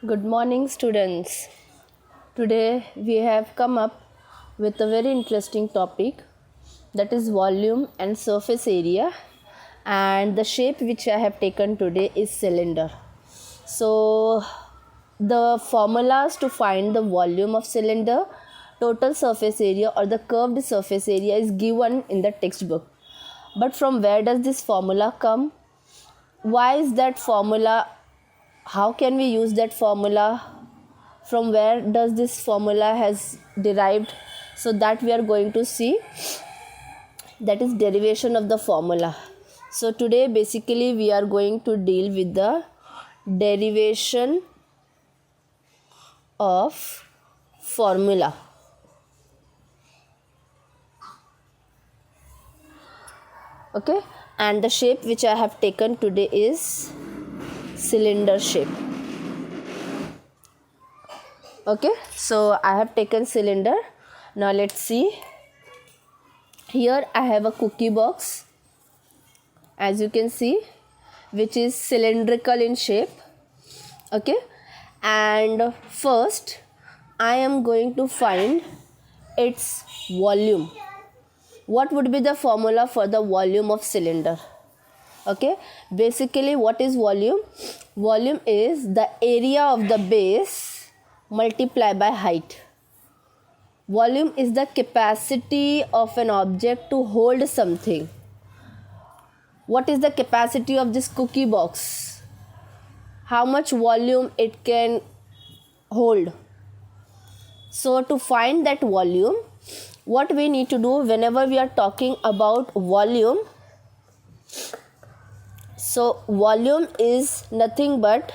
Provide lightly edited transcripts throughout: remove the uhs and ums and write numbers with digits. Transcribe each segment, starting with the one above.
Good morning, students. Today we have come up with a very interesting topic, that is volume and surface area, and the shape which I have taken today is cylinder. So the formulas to find the volume of cylinder, total surface area or the curved surface area is given in the textbook. But from where does this formula come? Why is that formula? How can we use that formula? From where does this formula has derived? So that we are going to see, that is derivation of the formula. So today basically we are going to deal with the derivation of formula. Okay, and the shape which I have taken today is cylinder shape. Okay, so I have taken cylinder. Now let's see. Here I have a cookie box, as you can see, which is cylindrical in shape. Okay, and first I am going to find its volume. What would be the formula for the volume of cylinder? Okay, basically what is volume? Volume is the area of the base multiplied by height. Volume is the capacity of an object to hold something. What is the capacity of this cookie box? How much volume it can hold? So to find that volume, what we need to do whenever we are talking about volume, so volume is nothing but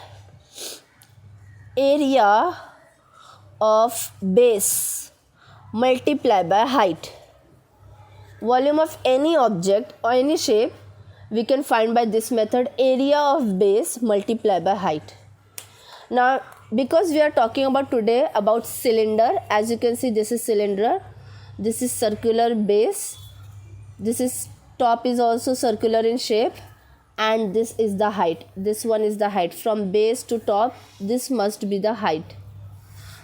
area of base multiplied by height. Volume of any object or any shape we can find by this method, area of base multiplied by height. Now because we are talking about today about cylinder, as you can see, this is cylinder, this is circular base, this is top is also circular in shape, and this is the height. This one is the height from base to top. This must be the height.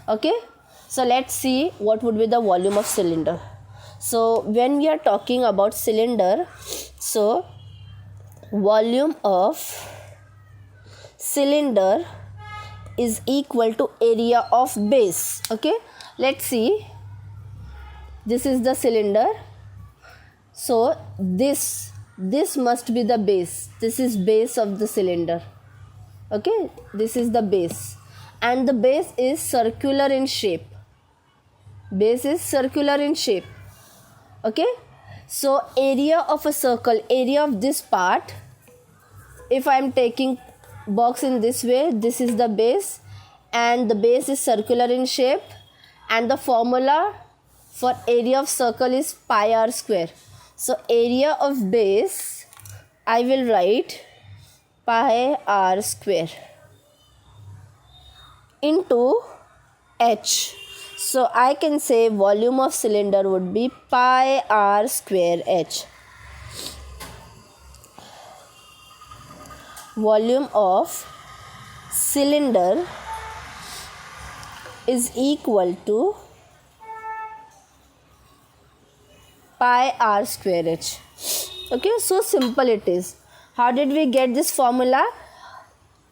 Okay, so let's see what would be the volume of cylinder. So when we are talking about cylinder, so volume of cylinder is equal to area of base. Okay, let's see. This is the cylinder. So this must be the base. This is base of the cylinder. Okay, this is the base, and the base is circular in shape. Base is circular in shape. Okay, so area of a circle, area of this part, if I am taking box in this way, this is the base, and the base is circular in shape, and the formula for area of circle is pi r square. So area of base, I will write pi r square into h. So I can say volume of cylinder would be pi r square h. Volume of cylinder is equal to pi r square h. Okay, so simple it is. How did we get this formula?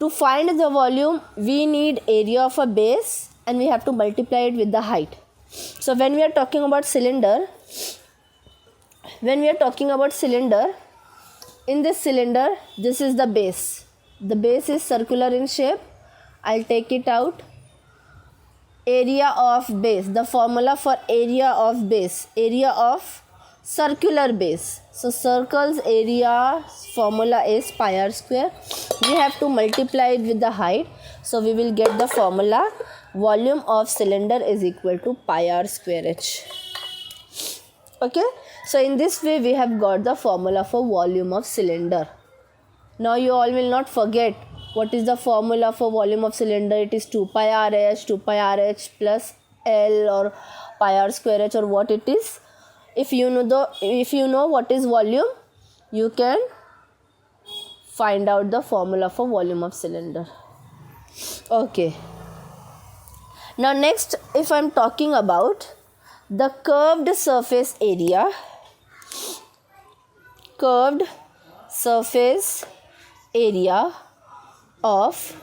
To find the volume, we need area of a base and we have to multiply it with the height. So when we are talking about cylinder, in this cylinder, this is the base. The base is circular in shape. I'll take it out. Area of base, the formula for area of base, area of circular base. So circle's area formula is pi r square. We have to multiply it with the height. So we will get the formula, volume of cylinder is equal to pi r square h. Okay, so in this way we have got the formula for volume of cylinder. Now you all will not forget what is the formula for volume of cylinder. It is 2 pi r h plus L or pi r square h, or what it is. If you know what is volume, you can find out the formula for volume of cylinder. Okay. Now next, if I'm talking about the curved surface area of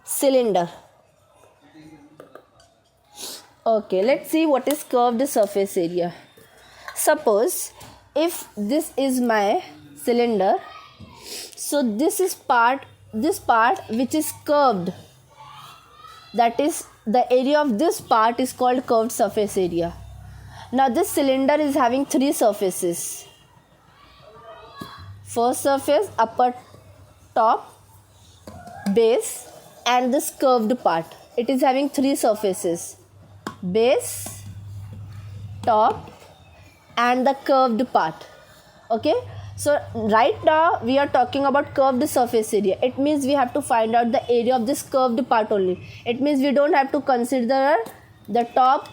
cylinder. Okay, let's see what is curved surface area. Suppose if this is my cylinder, so this part which is curved, that is the area of this part is called curved surface area. Now this cylinder is having three surfaces. First surface, upper, top, base, and this curved part. It is having three surfaces: base, top, and the curved part. Okay, so right now we are talking about curved surface area. It means we have to find out the area of this curved part only. It means we don't have to consider the top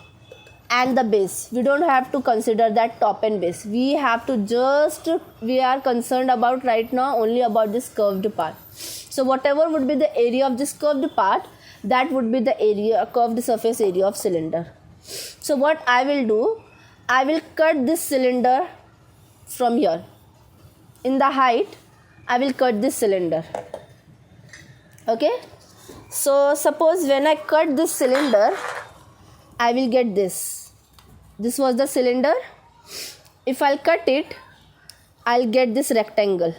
and the base. We don't have to consider that top and base. We are concerned about right now only about this curved part. So whatever would be the area of this curved part, that would be the area, curved surface area of cylinder. So what I will do, I will cut this cylinder from here. In the height, I will cut this cylinder. Okay. So suppose when I cut this cylinder, I will get this. This was the cylinder. If I'll cut it, I'll get this rectangle.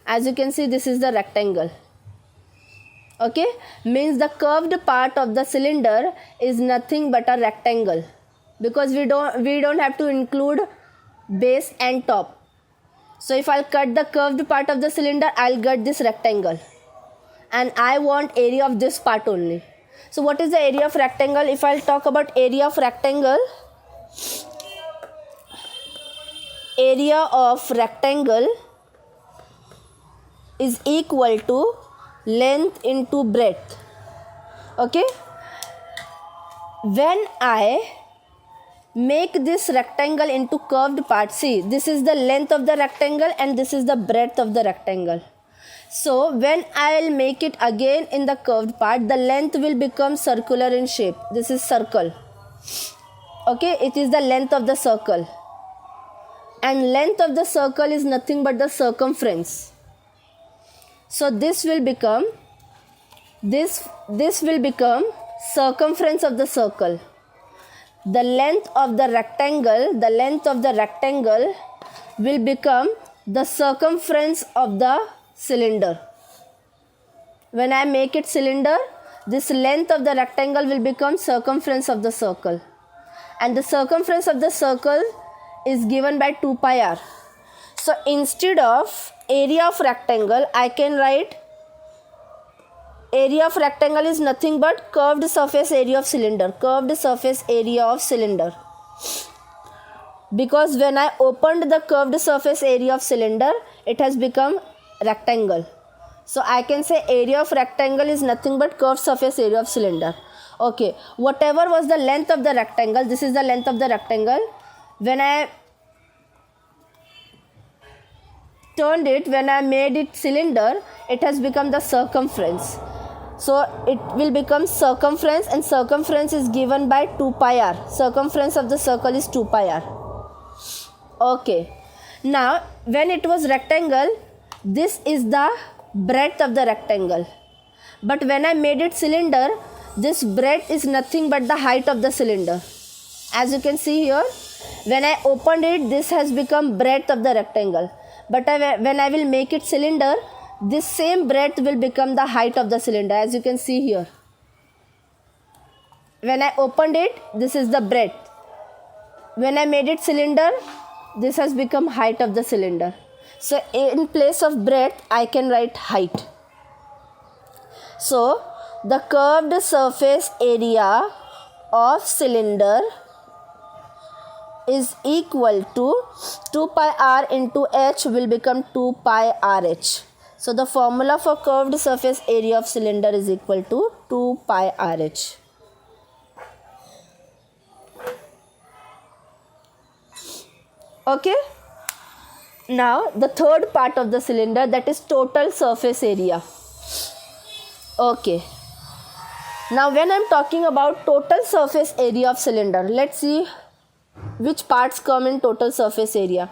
As you can see, this is the rectangle. Okay, means the curved part of the cylinder is nothing but a rectangle, because we don't have to include base and top. So if I'll cut the curved part of the cylinder, I'll get this rectangle, and I want area of this part only. So what is the area of rectangle? If I'll talk about area of rectangle is equal to length into breadth. Okay, when I make this rectangle into curved part, see, this is the length of the rectangle and this is the breadth of the rectangle. So when I'll make it again in the curved part, the length will become circular in shape. This is circle. Okay, it is the length of the circle, and length of the circle is nothing but the circumference. So this will become circumference of the circle. The length of the rectangle will become the circumference of the cylinder. When I make it cylinder, this length of the rectangle will become circumference of the circle, and the circumference of the circle is given by 2 pi r. So instead of area of rectangle, I can write area of rectangle is nothing but curved surface area of cylinder. Because when I opened the curved surface area of cylinder, it has become rectangle. So I can say area of rectangle is nothing but curved surface area of cylinder. Okay, whatever was the length of the rectangle, this is the length of the rectangle. When I turned it, when I made it cylinder, it has become the circumference. So it will become circumference, and circumference is given by 2 pi r. Circumference of the circle is 2 pi r. Okay. Now when it was rectangle, this is the breadth of the rectangle. But when I made it cylinder, this breadth is nothing but the height of the cylinder. As you can see here, when I opened it, this has become breadth of the rectangle. But when I will make it cylinder, this same breadth will become the height of the cylinder. As you can see here, when I opened it, this is the breadth. When I made it cylinder, this has become height of the cylinder. So in place of breadth, I can write height. So the curved surface area of cylinder is equal to 2 pi r into h will become 2 pi rh. So the formula for curved surface area of cylinder is equal to 2 pi rh. Okay. Now the third part of the cylinder, that is total surface area. Okay. Now when I'm talking about total surface area of cylinder, let's see which parts come in total surface area.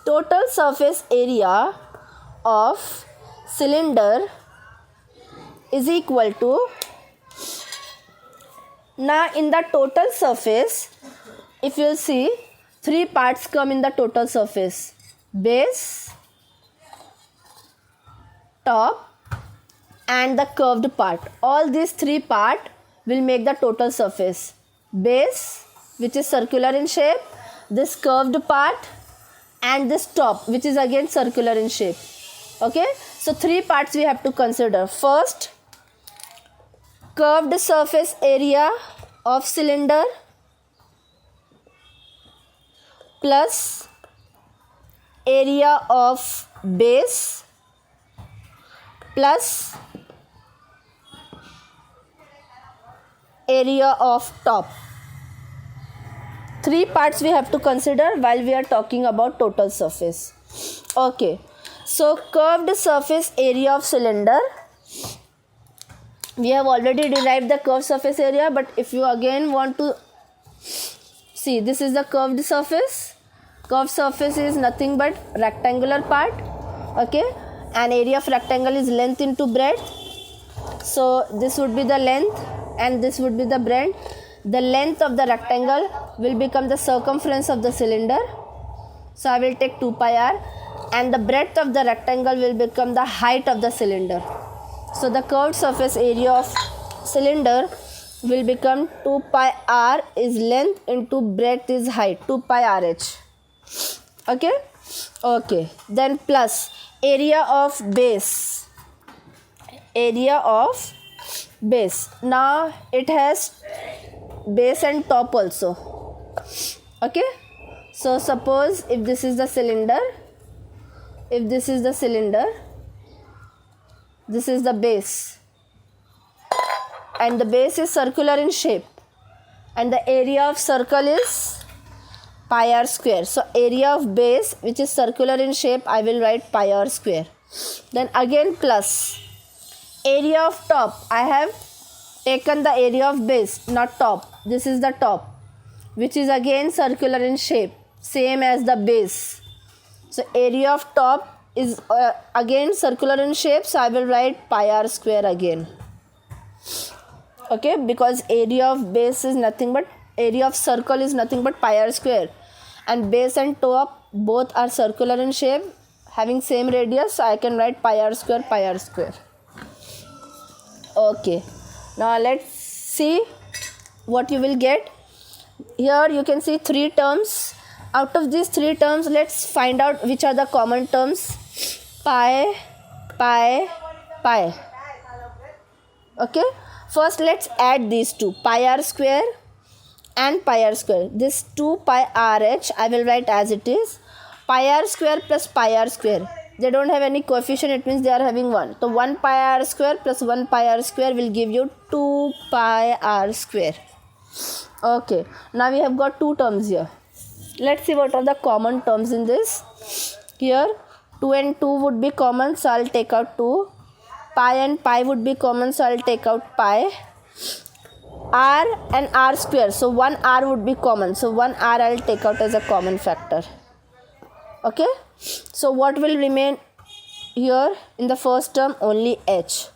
Total surface area of cylinder is equal to, now in the total surface, if you see, three parts come in the total surface: base, top and the curved part. All these three parts will make the total surface: base, which is circular in shape, this curved part, and this top, which is again circular in shape. Okay, so three parts we have to consider. First, curved surface area of cylinder plus area of base plus area of top. Three parts we have to consider while we are talking about total surface. Okay, so curved surface area of cylinder, we have already derived the curved surface area, but if you again want to see, this is the curved surface. Curved surface is nothing but rectangular part. Okay, and area of rectangle is length into breadth. So this would be the length and this would be the breadth. The length of the rectangle will become the circumference of the cylinder. So I will take 2 pi r, and the breadth of the rectangle will become the height of the cylinder. So the curved surface area of cylinder will become 2 pi r is length into breadth is height, 2 pi rh. Okay, okay, then plus area of base. Area of base, now it has base and top also. Okay, so suppose if this is the cylinder, this is the base, and the base is circular in shape, and the area of circle is pi r square. So area of base, which is circular in shape, I will write pi r square. Then again plus area of top, I have taken the area of base, not top. This is the top, which is again circular in shape, same as the base. So area of top is again circular in shape, so I will write pi r square again. Okay, because area of base is nothing but, area of circle is nothing but pi r square, and base and top both are circular in shape, having same radius, so I can write pi r square, pi r square. Okay, now let's see what you will get. Here you can see three terms. Out of these three terms, let's find out which are the common terms. Pi, pi, pi. Okay, first let's add these two, pi r square and pi r square. This 2 pi rh I will write as it is. Pi r square plus pi r square, they don't have any coefficient, it means they are having 1. So 1 pi r square plus 1 pi r square will give you 2 pi r square. Okay, now we have got two terms here. Let's see what are the common terms in this. Here 2 and 2 would be common, so I'll take out 2. Pi and pi would be common, so I'll take out pi. R and r square, so 1 r would be common, so 1 r I'll take out as a common factor. Okay, so what will remain here in the first term? Only h.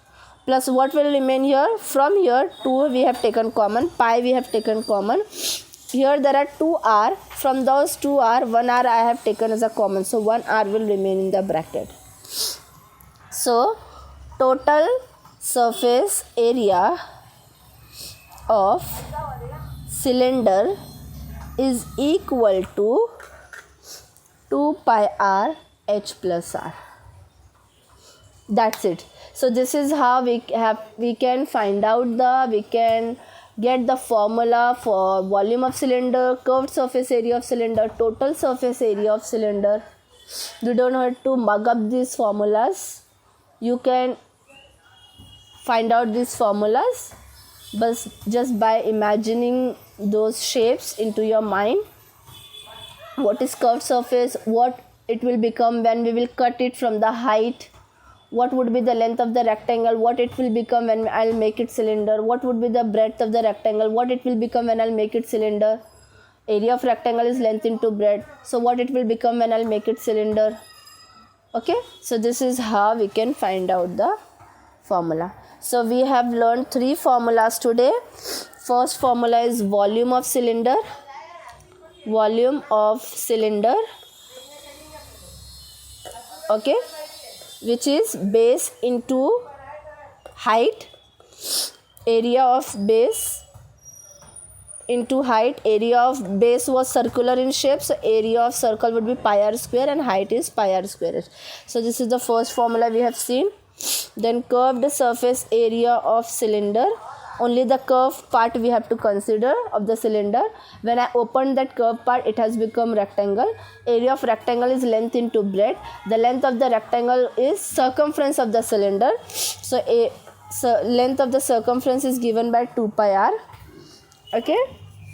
Plus what will remain here? From here 2 we have taken common, pi we have taken common. Here there are 2 r, from those 2 r, 1 r I have taken as a common, so 1 r will remain in the bracket. So total surface area of cylinder is equal to 2 pi r h plus r. That's it. So this is how we can find out we can get the formula for volume of cylinder, curved surface area of cylinder, total surface area of cylinder. You don't have to mug up these formulas. You can find out these formulas but just by imagining those shapes into your mind. What is curved surface, what it will become when we will cut it from the height, what would be the length of the rectangle, what it will become when I'll make it cylinder, what would be the breadth of the rectangle, what it will become when I'll make it cylinder. Area of rectangle is length into breadth, so what it will become when I'll make it cylinder. Okay, so this is how we can find out the formula. So we have learned 3 formulas today. First formula is volume of cylinder, okay, which is base into height, area of base into height. Area of base was circular in shape, so area of circle would be pi r square and height is pi r square. So this is the first formula we have seen. Then curved surface area of cylinder, only the curved part we have to consider of the cylinder. When I opened that curved part, it has become rectangle. Area of rectangle is length into breadth. The length of the rectangle is circumference of the cylinder, so length of the circumference is given by 2 pi r. Okay,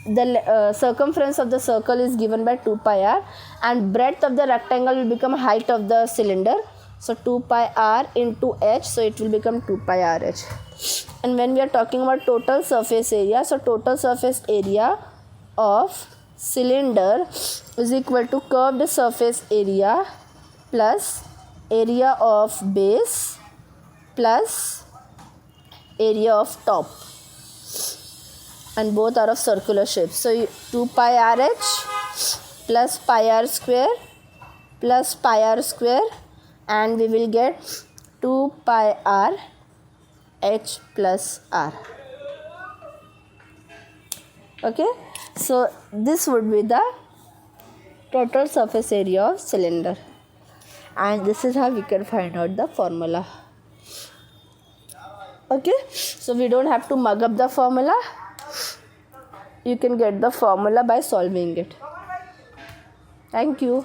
the circumference of the circle is given by 2 pi r, and breadth of the rectangle will become height of the cylinder, so 2 pi r into h, so it will become 2 pi r h. And when we are talking about total surface area, so total surface area of cylinder is equal to curved surface area plus area of base plus area of top, and both are of circular shape. So 2 pi r h plus pi r square plus pi r square, and we will get 2 pi r h plus r. Okay, so this would be the total surface area of cylinder, and this is how we can find out the formula. Okay, so we don't have to mug up the formula. You can get the formula by solving it. Thank you.